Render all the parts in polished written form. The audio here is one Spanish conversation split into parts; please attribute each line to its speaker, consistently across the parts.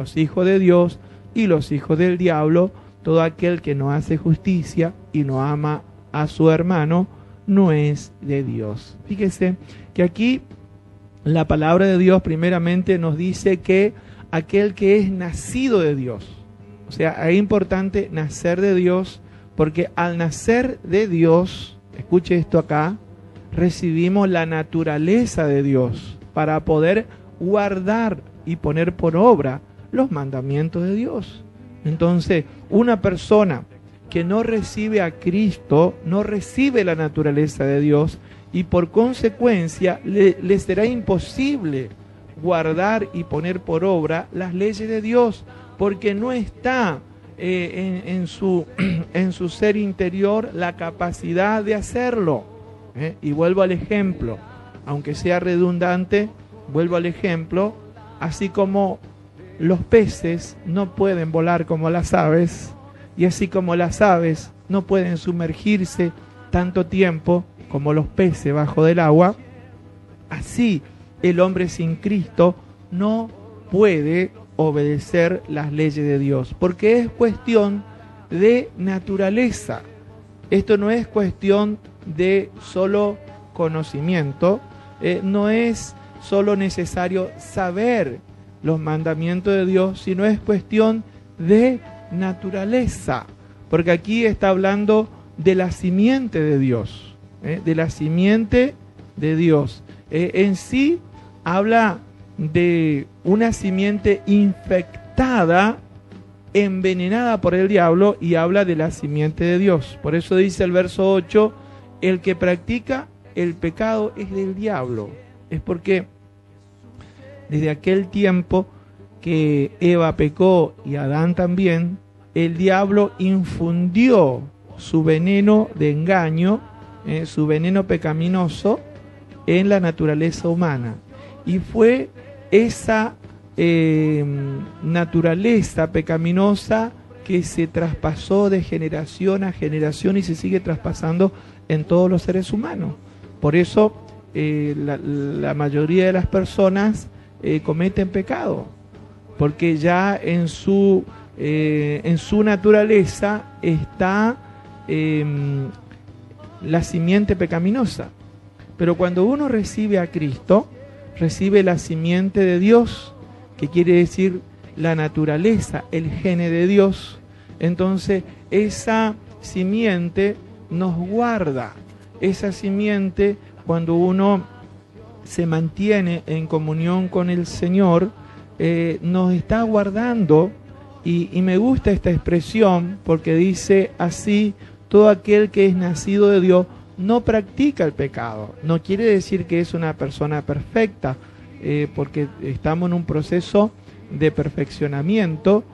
Speaker 1: los hijos de Dios y los hijos del diablo. Todo aquel que no hace justicia y no ama a su hermano no es de Dios. Fíjese que aquí la palabra de Dios primeramente nos dice que aquel que es nacido de Dios, o sea, es importante nacer de Dios, porque al nacer de Dios, escuche esto acá, recibimos la naturaleza de Dios para poder guardar y poner por obra los mandamientos de Dios. Entonces, una persona que no recibe a Cristo, no recibe la naturaleza de Dios, y por consecuencia le será imposible guardar y poner por obra las leyes de Dios, porque no está en su ser interior la capacidad de hacerlo. Y vuelvo al ejemplo, aunque sea redundante, vuelvo al ejemplo, así como los peces no pueden volar como las aves, y así como las aves no pueden sumergirse tanto tiempo como los peces bajo del agua, así el hombre sin Cristo no puede obedecer las leyes de Dios, porque es cuestión de naturaleza. Esto no es cuestión de solo conocimiento, no es solo necesario saber los mandamientos de Dios, sino es cuestión de naturaleza, porque aquí está hablando de la simiente de Dios, de la simiente de Dios. En sí habla de una simiente infectada, envenenada por el diablo, y habla de la simiente de Dios. Por eso dice el verso 8, el que practica el pecado es del diablo. Es porque desde aquel tiempo que Eva pecó y Adán también, el diablo infundió su veneno de engaño, su veneno pecaminoso en la naturaleza humana. Y fue esa naturaleza pecaminosa que se traspasó de generación a generación y se sigue traspasando en todos los seres humanos. Por eso la mayoría de las personas cometen pecado, porque ya en su naturaleza está la simiente pecaminosa. Pero cuando uno recibe a Cristo, recibe la simiente de Dios, que quiere decir la naturaleza, el gene de Dios. Entonces esa simiente nos guarda. Esa simiente, cuando uno se mantiene en comunión con el Señor, nos está guardando. Y me gusta esta expresión porque dice así: todo aquel que es nacido de Dios no practica el pecado. No quiere decir que es una persona perfecta, porque estamos en un proceso de perfeccionamiento,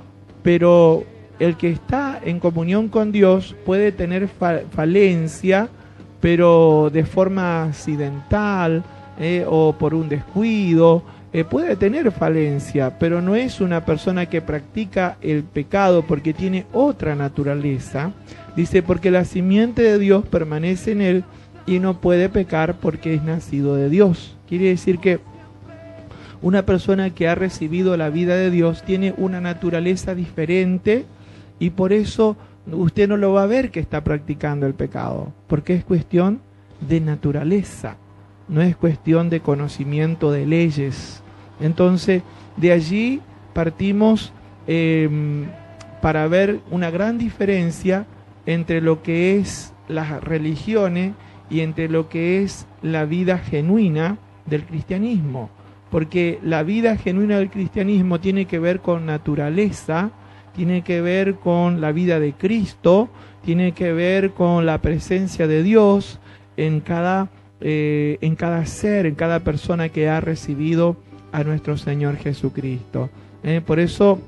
Speaker 1: pero el que está en comunión con Dios puede tener falencia, pero de forma accidental, o por un descuido, puede tener falencia, pero no es una persona que practica el pecado porque tiene otra naturaleza. Dice, porque la simiente de Dios permanece en él y no puede pecar porque es nacido de Dios. Quiere decir que una persona que ha recibido la vida de Dios tiene una naturaleza diferente, y por eso usted no lo va a ver que está practicando el pecado, porque es cuestión de naturaleza, no es cuestión de conocimiento de leyes. Entonces, de allí partimos para ver una gran diferencia entre lo que es las religiones y entre lo que es la vida genuina del cristianismo. Porque la vida genuina del cristianismo tiene que ver con naturaleza, tiene que ver con la vida de Cristo, tiene que ver con la presencia de Dios en cada ser, en cada persona que ha recibido a nuestro Señor Jesucristo. Por eso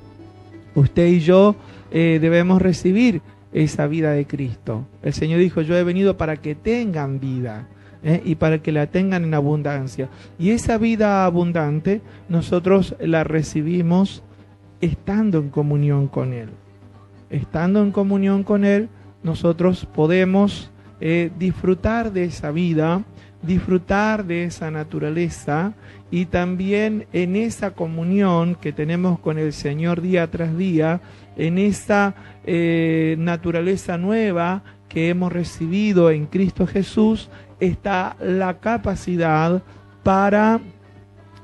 Speaker 1: usted y yo debemos recibir esa vida de Cristo. El Señor dijo: yo he venido para que tengan vida, y para que la tengan en abundancia. Y esa vida abundante nosotros la recibimos estando en comunión con Él. Estando en comunión con Él, nosotros podemos disfrutar de esa vida, disfrutar de esa naturaleza y también en esa comunión que tenemos con el Señor día tras día, en esa naturaleza nueva que hemos recibido en Cristo Jesús, está la capacidad para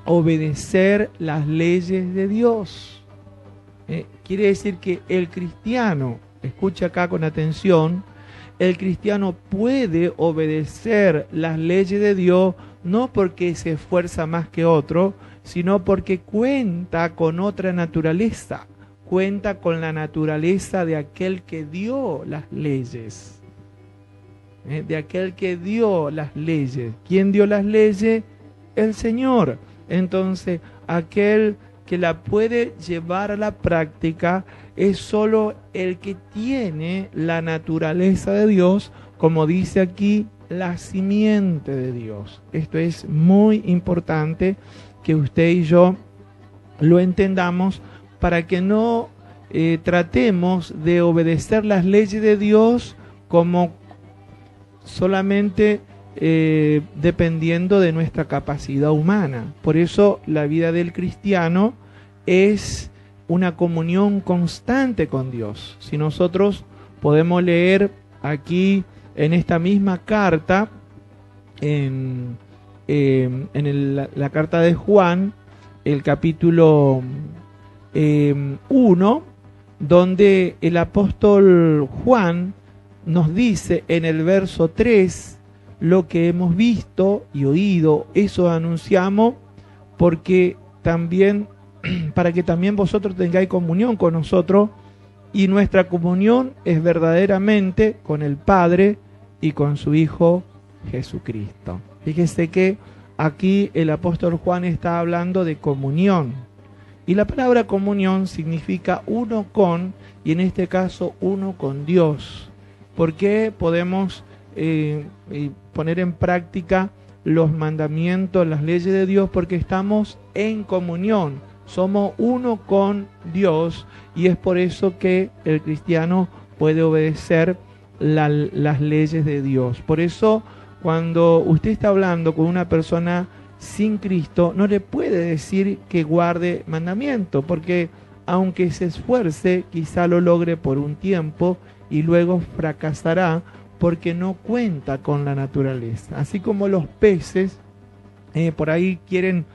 Speaker 1: obedecer las leyes de Dios. Quiere decir que el cristiano, escucha acá con atención, el cristiano puede obedecer las leyes de Dios no porque se esfuerza más que otro, sino porque cuenta con otra naturaleza, cuenta con la naturaleza de aquel que dio las leyes, de aquel que dio las leyes. ¿Quién dio las leyes? El Señor. Entonces, aquel que la puede llevar a la práctica es solo el que tiene la naturaleza de Dios, como dice aquí, la simiente de Dios. Esto es muy importante que usted y yo lo entendamos para que no tratemos de obedecer las leyes de Dios como solamente dependiendo de nuestra capacidad humana. Por eso la vida del cristiano es una comunión constante con Dios. Si nosotros podemos leer aquí en esta misma carta, en la carta de Juan, el capítulo 1, donde el apóstol Juan nos dice en el verso 3, lo que hemos visto y oído, eso anunciamos, porque también, para que también vosotros tengáis comunión con nosotros, y nuestra comunión es verdaderamente con el Padre y con su Hijo Jesucristo. Fíjese que aquí el apóstol Juan está hablando de comunión, y la palabra comunión significa uno con, y en este caso uno con Dios. ¿Por qué podemos poner en práctica los mandamientos, las leyes de Dios? Porque estamos en comunión, somos uno con Dios, y es por eso que el cristiano puede obedecer las leyes de Dios. Por eso, cuando usted está hablando con una persona sin Cristo, no le puede decir que guarde mandamiento, porque aunque se esfuerce, quizá lo logre por un tiempo y luego fracasará porque no cuenta con la naturaleza. Así como los peces por ahí quieren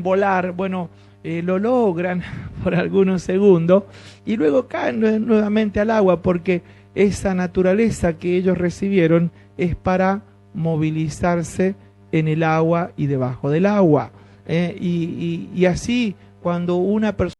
Speaker 1: volar, bueno, lo logran por algunos segundos y luego caen nuevamente al agua, porque esa naturaleza que ellos recibieron es para movilizarse en el agua y debajo del agua. Y así, cuando una persona